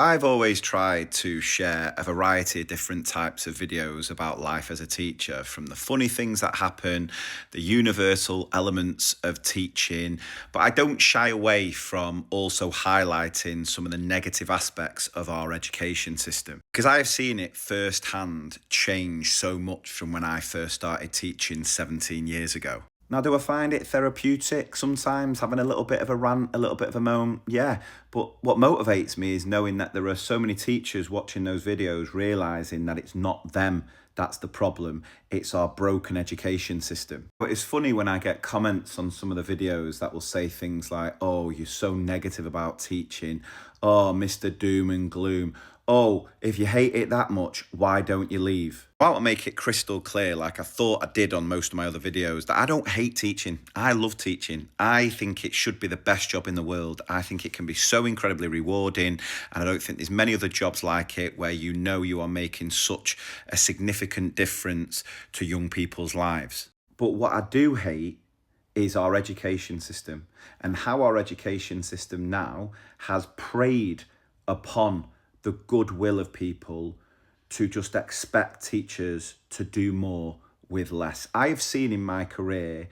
I've always tried to share a variety of different types of videos about life as a teacher, from the funny things that happen, the universal elements of teaching, but I don't shy away from also highlighting some of the negative aspects of our education system, because I've seen it firsthand change so much from when I first started teaching 17 years ago. Now, do I find it therapeutic sometimes, having a little bit of a rant, a little bit of a moan? Yeah, but what motivates me is knowing that there are so many teachers watching those videos, realising that it's not them that's the problem, it's our broken education system. But it's funny when I get comments on some of the videos that will say things like, oh, you're so negative about teaching, oh, Mr. Doom and Gloom, oh, if you hate it that much, why don't you leave? I want to make it crystal clear, like I thought I did on most of my other videos, that I don't hate teaching. I love teaching. I think it should be the best job in the world. I think it can be so incredibly rewarding, and I don't think there's many other jobs like it where you know you are making such a significant difference to young people's lives. But what I do hate is our education system, and how our education system now has preyed upon the goodwill of people to just expect teachers to do more with less. I've seen in my career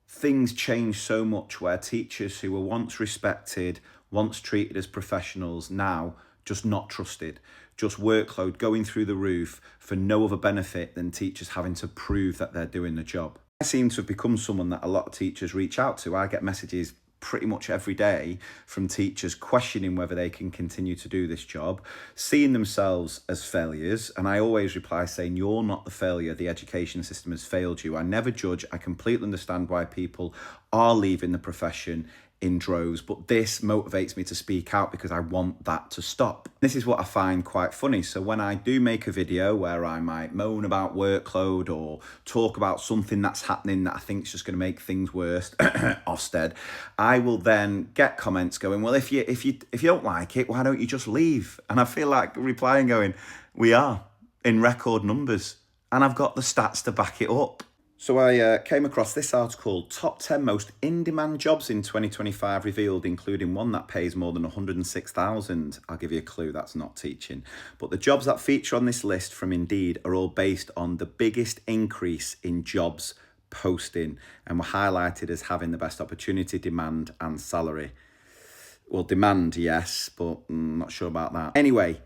things change so much where teachers who were once respected, once treated as professionals, now just not trusted, just workload going through the roof for no other benefit than teachers having to prove that they're doing the job. I seem to have become someone that a lot of teachers reach out to. I get messages pretty much every day from teachers questioning whether they can continue to do this job, seeing themselves as failures. And I always reply saying, you're not the failure, the education system has failed you. I never judge. I completely understand why people are leaving the profession in droves, but this motivates me to speak out because I want that to stop. This is what I find quite funny. So when I do make a video where I might moan about workload or talk about something that's happening that I think is just going to make things worse, Ofsted, I will then get comments going, well, if you don't like it, why don't you just leave? And I feel like replying going, we are in record numbers, and I've got the stats to back it up. So I came across this article, Top 10 Most In-Demand Jobs in 2025 Revealed, including one that pays more than 106,000. I'll give you a clue, that's not teaching. But the jobs that feature on this list from Indeed are all based on the biggest increase in jobs posting, and were highlighted as having the best opportunity, demand and salary. Well, demand, yes, but I'm not sure about that. Anyway,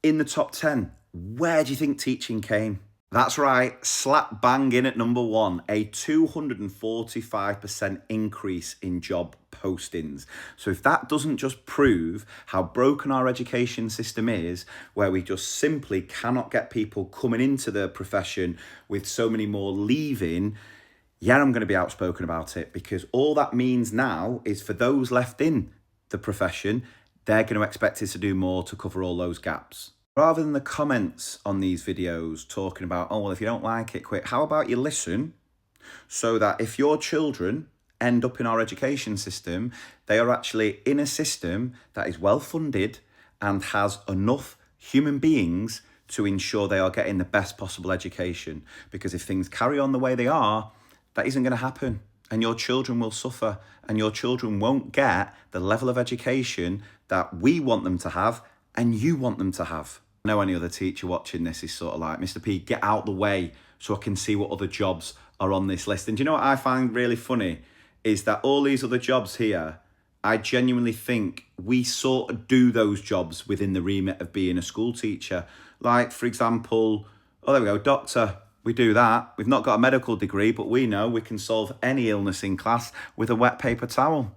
in the top 10, where do you think teaching came? That's right, slap bang in at number one, a 245% increase in job postings. So if that doesn't just prove how broken our education system is, where we just simply cannot get people coming into the profession with so many more leaving, yeah, I'm going to be outspoken about it, because all that means now is for those left in the profession, they're going to expect us to do more to cover all those gaps. Rather than the comments on these videos talking about, oh, well, if you don't like it, quit, how about you listen so that if your children end up in our education system, they are actually in a system that is well funded and has enough human beings to ensure they are getting the best possible education. Because if things carry on the way they are, that isn't going to happen, and your children will suffer, and your children won't get the level of education that we want them to have and you want them to have. I know any other teacher watching this is sort of like, Mr. P, get out the way so I can see what other jobs are on this list. And do you know what I find really funny is that all these other jobs here, I genuinely think we sort of do those jobs within the remit of being a school teacher. Like, for example, oh, there we go, doctor. We do that. We've not got a medical degree, but we know we can solve any illness in class with a wet paper towel.